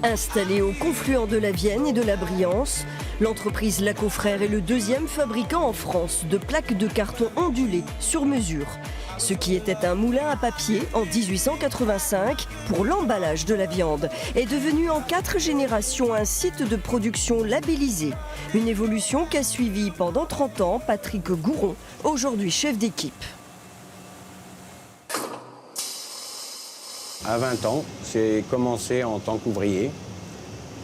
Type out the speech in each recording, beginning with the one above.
Installée au confluent de la Vienne et de la Briance, l'entreprise Lacofrère est le deuxième fabricant en France de plaques de carton ondulées sur mesure. Ce qui était un moulin à papier en 1885 pour l'emballage de la viande est devenu en 4 générations un site de production labellisé. Une évolution qu'a suivi pendant 30 ans Patrick Gouron, aujourd'hui chef d'équipe. À 20 ans, j'ai commencé en tant qu'ouvrier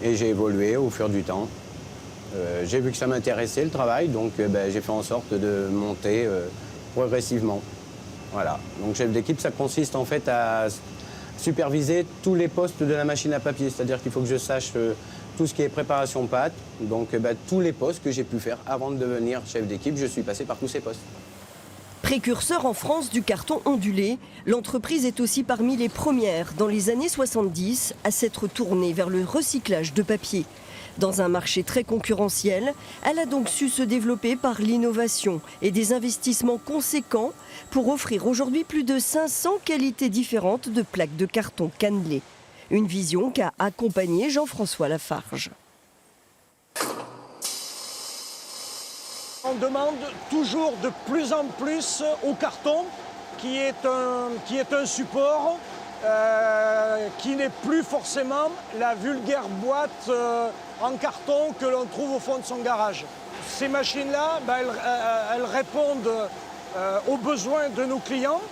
et j'ai évolué au fur du temps. J'ai vu que ça m'intéressait le travail, donc j'ai fait en sorte de monter progressivement. Voilà. Donc chef d'équipe, ça consiste en fait à superviser tous les postes de la machine à papier, c'est-à-dire qu'il faut que je sache tout ce qui est préparation pâte, donc tous les postes que j'ai pu faire avant de devenir chef d'équipe, je suis passé par tous ces postes. Précurseur en France du carton ondulé, l'entreprise est aussi parmi les premières dans les années 70 à s'être tournée vers le recyclage de papier. Dans un marché très concurrentiel, elle a donc su se développer par l'innovation et des investissements conséquents pour offrir aujourd'hui plus de 500 qualités différentes de plaques de carton cannelées. Une vision qu'a accompagnée Jean-François Lafarge. On demande toujours de plus en plus au carton, qui est un support qui n'est plus forcément la vulgaire boîte en carton que l'on trouve au fond de son garage. Ces machines-là, elles répondent aux besoins de nos clients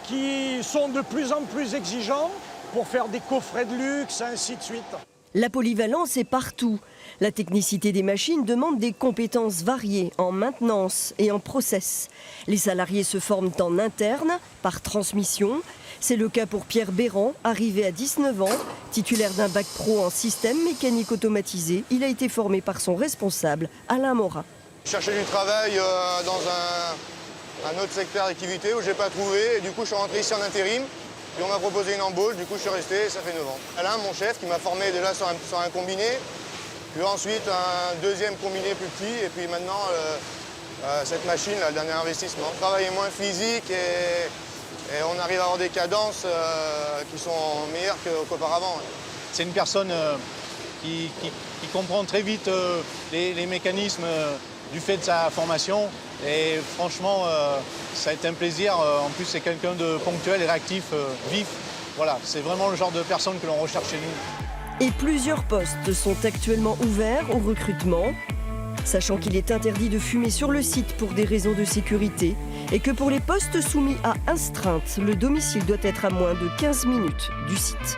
qui sont de plus en plus exigeants pour faire des coffrets de luxe, ainsi de suite. La polyvalence est partout. La technicité des machines demande des compétences variées en maintenance et en process. Les salariés se forment en interne, par transmission. C'est le cas pour Pierre Béran, arrivé à 19 ans, titulaire d'un bac pro en système mécanique automatisé. Il a été formé par son responsable, Alain Morin. Je cherchais du travail dans un autre secteur d'activité où je n'ai pas trouvé. Et du coup, je suis rentré ici en intérim. Puis on m'a proposé une embauche, du coup je suis resté et ça fait 9 ans. Alain, mon chef, qui m'a formé déjà sur un combiné, puis ensuite un deuxième combiné plus petit, et puis maintenant cette machine, le dernier investissement. Le travail est moins physique et on arrive à avoir des cadences qui sont meilleures qu'auparavant. C'est une personne qui comprend très vite les mécanismes du fait de sa formation. Et franchement, ça a été un plaisir. En plus, c'est quelqu'un de ponctuel et réactif, vif. Voilà, c'est vraiment le genre de personne que l'on recherche chez nous. Et plusieurs postes sont actuellement ouverts au recrutement, sachant qu'il est interdit de fumer sur le site pour des raisons de sécurité et que pour les postes soumis à astreinte, le domicile doit être à moins de 15 minutes du site.